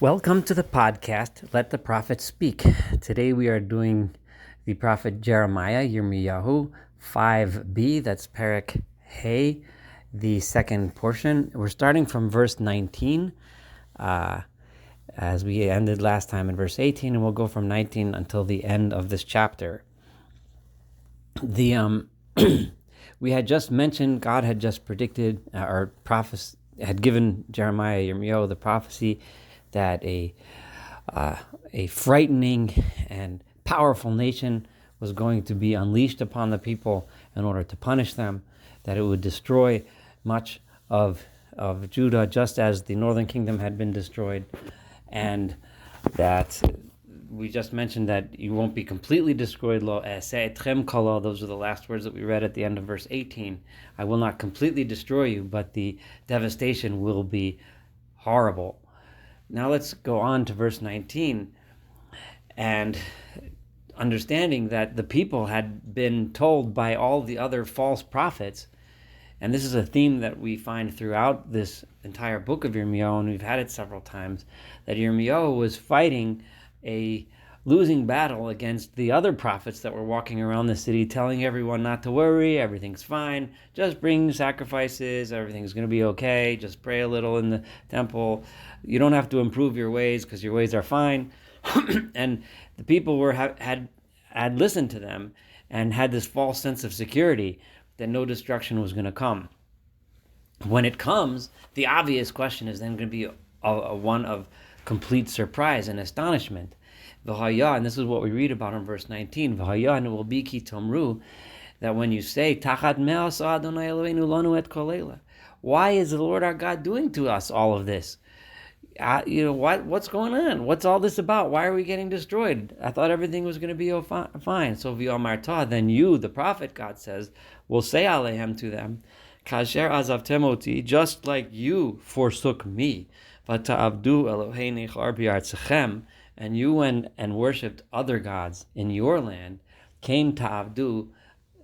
Welcome to the podcast, Let the Prophet Speak. Today we are doing the prophet Jeremiah, Yirmiyahu, 5b, that's Perek Hey, the second portion. We're starting from verse 19, as we ended last time in verse 18, and we'll go from 19 until the end of this chapter. The we had just mentioned, God had just predicted, or prophets had given Jeremiah, Yirmiyahu, the prophecy that a frightening and powerful nation was going to be unleashed upon the people in order to punish them, that it would destroy much of Judah, just as the northern kingdom had been destroyed, and that we just mentioned that you won't be completely destroyed. Lo e'aseh etchem kala. Those are the last words that we read at the end of verse 18. I will not completely destroy you, but the devastation will be horrible. Now let's go on to verse 19, and understanding that the people had been told by all the other false prophets, and this is a theme that we find throughout this entire book of Yirmiyahu, and we've had it several times, that Yirmiyahu was fighting a losing battle against the other prophets that were walking around the city telling everyone not to worry, everything's fine, just bring sacrifices, everything's going to be okay, just pray a little in the temple, you don't have to improve your ways because your ways are fine. And the people had listened to them and had this false sense of security that no destruction was going to come. When it comes, the obvious question is then going to be a one of complete surprise and astonishment. V'haya, and this is what we read about in verse 19. V'haya, and it will be ki tomru, that when you say, Tachat me'asa Adonai Eloheinu lanu et kol eila, why is the Lord our God doing to us all of this? What's going on? What's all this about? Why are we getting destroyed? I thought everything was going to be fine. So v'yomarta, then you, the prophet, God says, will say alehem to them, Kasher azavtem oti, just like you forsook me, v'ta'avdu Elohei nechar b'artzachem, and you went and worshipped other gods in your land, came ta'avdu,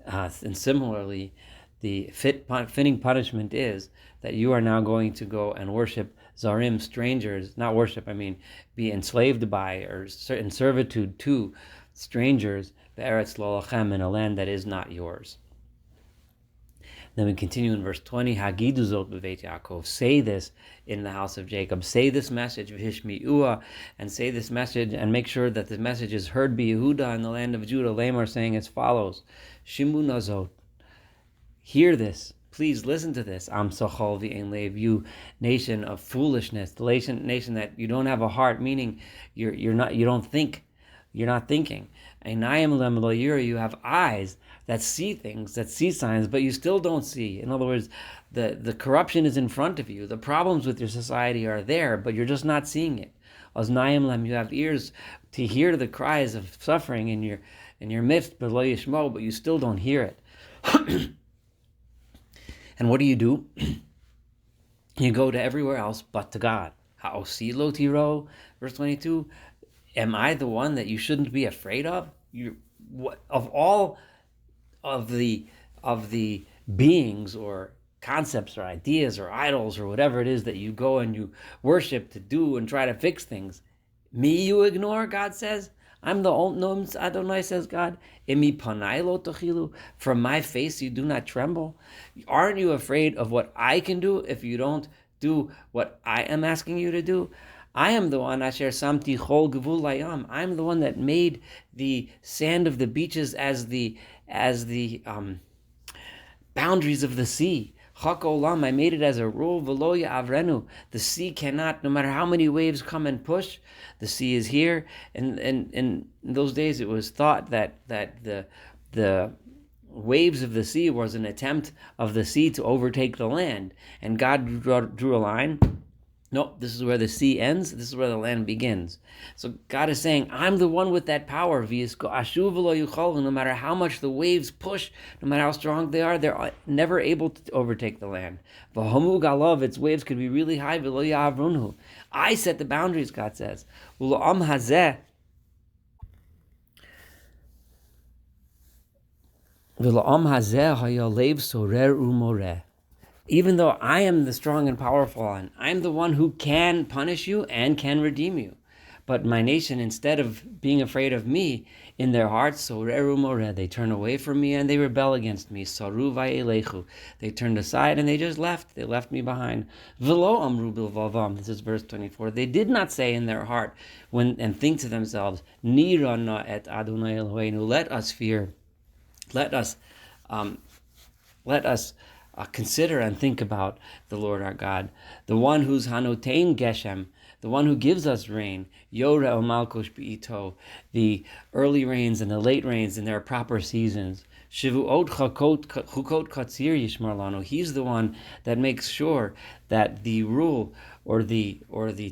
and similarly, the fitting punishment is that you are now going to go and worship zarim, strangers, not worship, I mean be enslaved by or in servitude to strangers, be'eretz lo lachem, in a land that is not yours. Then we continue in verse 20, Hagidu zot b'veit Yaakov, say this in the house of Jacob, say this message, v'hishmi'ua, and say this message, and make sure that the message is heard by Yehuda in the land of Judah, Lamar, saying as follows, Shimu nazot, hear this, please listen to this, Am sochol v'ein lev, you nation of foolishness, the nation that you don't have a heart, meaning you don't think, you're not thinking. Einayim lem lo yira, you have eyes that see things, that see signs, but you still don't see. In other words, the corruption is in front of you. The problems with your society are there, but you're just not seeing it. Oznayim lem, you have ears to hear the cries of suffering in your midst, but lo yishmo, but you still don't hear it. And what do? You go to everywhere else but to God. Ha'osi lo tiro, verse 22. Am I the one that you shouldn't be afraid of? Of all of the beings or concepts or ideas or idols or whatever it is that you go and you worship to do and try to fix things, me you ignore, God says. I'm the only Adonai, says God. Emi panai lo tochilu, from my face you do not tremble. Aren't you afraid of what I can do if you don't do what I am asking you to do? I am the one, Asher Samti Chol Gevul Layam. I'm the one that made the sand of the beaches as the boundaries of the sea. Chak Olam, I made it as a rule. V'lo ya'avrenu. The sea cannot, no matter how many waves come and push, the sea is here. And in those days, it was thought that the waves of the sea was an attempt of the sea to overtake the land, and God drew a line. No, this is where the sea ends. This is where the land begins. So God is saying, I'm the one with that power. No matter how much the waves push, no matter how strong they are, they're never able to overtake the land. Its waves could be really high. I set the boundaries, God says. even though I am the strong and powerful one, I'm the one who can punish you and can redeem you. But my nation, instead of being afraid of me, in their hearts, so they turn away from me and they rebel against me. Saru va'elechu. They turned aside and they just left. They left me behind. V'lo amru bilvavam. This is verse 24. They did not say in their heart and think to themselves, Nira na et Adonai Eloheinu. Let us fear. Let us consider and think about the Lord our God, the one who's Hanotein Geshem, the one who gives us rain, Yora o Malkosh Be'ito, the early rains and the late rains in their proper seasons. Shivuot Chukot Katzir Yishmar Lanu. He's the one that makes sure that the rule or the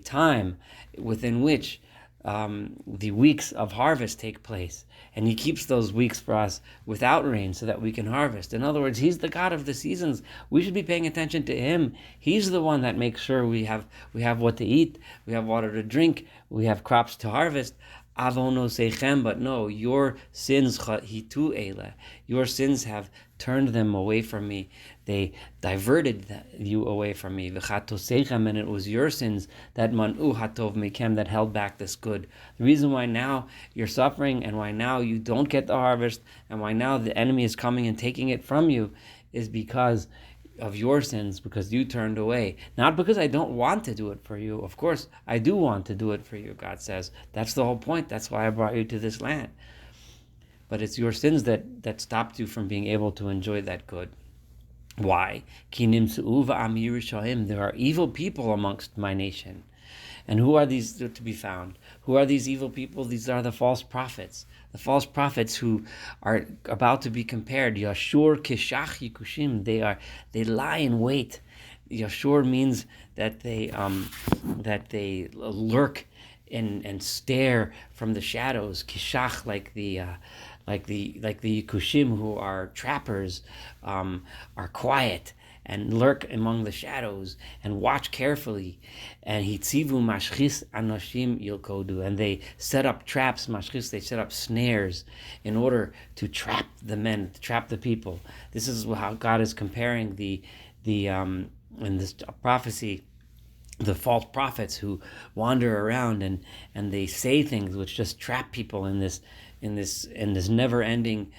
time within which the weeks of harvest take place, and he keeps those weeks for us without rain so that we can harvest. In other words, he's the God of the seasons. We should be paying attention to him. He's the one that makes sure we have what to eat, we have water to drink, we have crops to harvest. Avono seichem, but no, your sins hitu ele. Your sins have turned them away from me. They diverted you away from me. V'chato seichem, and it was your sins that manu hatov mekem, that held back this good. The reason why now you're suffering and why now you don't get the harvest and why now the enemy is coming and taking it from you is because of your sins, because you turned away. Not because I don't want to do it for you. Of course, I do want to do it for you, God says. That's the whole point. That's why I brought you to this land. But it's your sins that stopped you from being able to enjoy that good. Why? There are evil people amongst my nation. And who are these to be found? Who are these evil people? These are the false prophets. The false prophets who are about to be compared. Yashur kishach yikushim. They lie in wait. Yashur means that they lurk and stare from the shadows. Kishach, like the Yikushim, who are trappers, are quiet and lurk among the shadows and watch carefully. And hitzivu mashchis anoshim yilkodu, and they set up traps, mashchis, they set up snares in order to trap the men, to trap the people. This is how God is comparing the in this prophecy, the false prophets who wander around and they say things which just trap people in this never-ending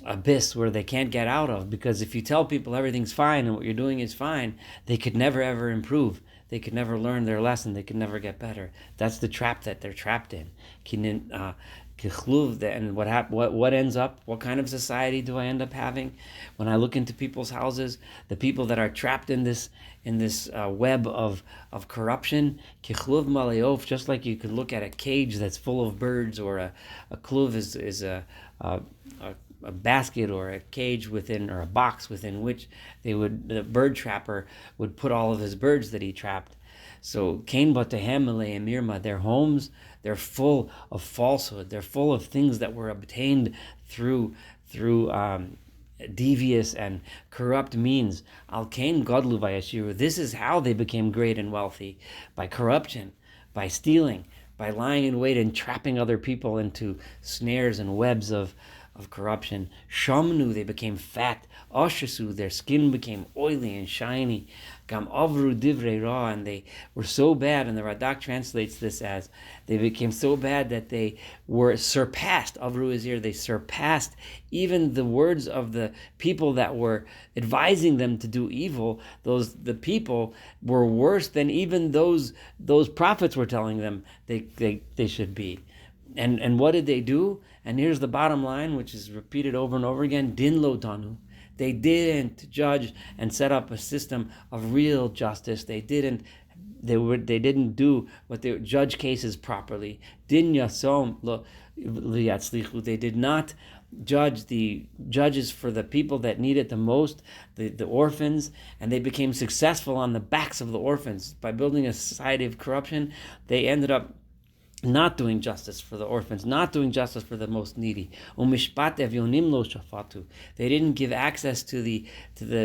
abyss where they can't get out of. Because if you tell people everything's fine and what you're doing is fine, they could never ever improve. They could never learn their lesson. They could never get better. That's the trap that they're trapped in. And what ends up? What kind of society do I end up having when I look into people's houses? The people that are trapped in this web of corruption. Kichluv malayof, just like you could look at a cage that's full of birds, or a kluv is a basket or a cage within, or a box within which the bird trapper would put all of his birds that he trapped. So Kain Batehem and Mirma, their homes, they're full of falsehood. They're full of things that were obtained through devious and corrupt means. Al Kain Godlu Vayashiru. This is how they became great and wealthy, by corruption, by stealing, by lying in wait and trapping other people into snares and webs of corruption. Shamnu, they became fat. Oshasu, their skin became oily and shiny. Gam avru divrei ra, and they were so bad, and the Radak translates this as they became so bad that they were surpassed. Avru is here, they surpassed even the words of the people that were advising them to do evil. The people were worse than even those prophets were telling them they should be. And what did they do? And here's the bottom line, which is repeated over and over again: din lo danu. They didn't judge and set up a system of real justice. They didn't do what they judge cases properly. Din yasom lo liyatzlichu. They did not judge the judges for the people that need it the most, the orphans, and they became successful on the backs of the orphans. By building a society of corruption, they ended up not doing justice for the orphans, not doing justice for the most needy. They didn't give access to the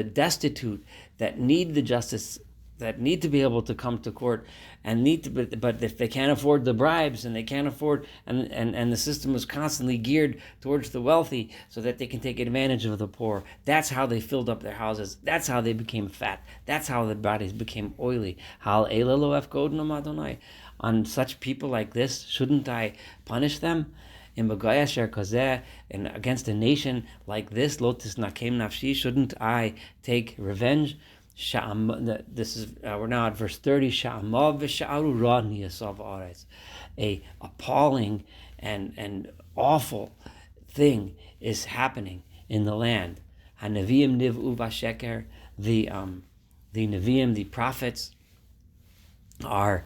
destitute that need the justice that need to be able to come to court and need to, but if they can't afford the bribes and they can't afford, and the system is constantly geared towards the wealthy so that they can take advantage of the poor. That's how they filled up their houses. That's how they became fat. That's how their bodies became oily. On such people like this, shouldn't I punish them? And against a nation like this, lotis nakem nafshi, shouldn't I take revenge? This is we're now at verse 30. A appalling and awful thing is happening in the land. Hanavim nivu vasheker. The Nevi'im, the prophets, are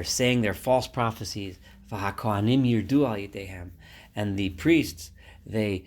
saying their false prophecies. V'hakohanim yirdu al yidehem, and the priests, the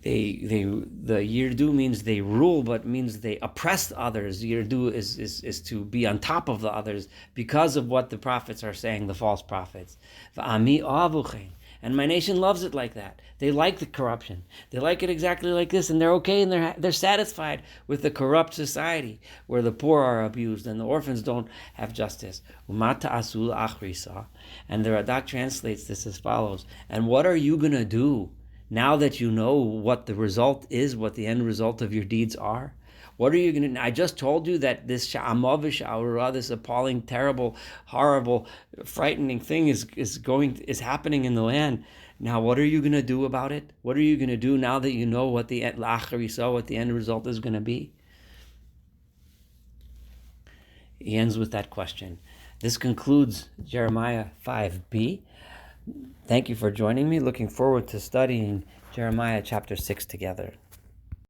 yirdu means they rule, but means they oppress others. Yirdu is to be on top of the others because of what the prophets are saying, the false prophets. V'ami avuchem, and my nation loves it like that. They like the corruption. They like it exactly like this, and they're okay, and they're satisfied with the corrupt society where the poor are abused and the orphans don't have justice. Umata asul achrisa, and the Radak translates this as follows: and what are you going to do now that you know what the result is, what the end result of your deeds are? What are you going to? I just told you that this sha'amavish aura, this appalling, terrible, horrible, frightening thing is happening in the land. Now, what are you going to do about it? What are you going to do now that you know what the end result is going to be? He ends with that question. This concludes Jeremiah 5b. Thank you for joining me. Looking forward to studying Jeremiah chapter 6 together.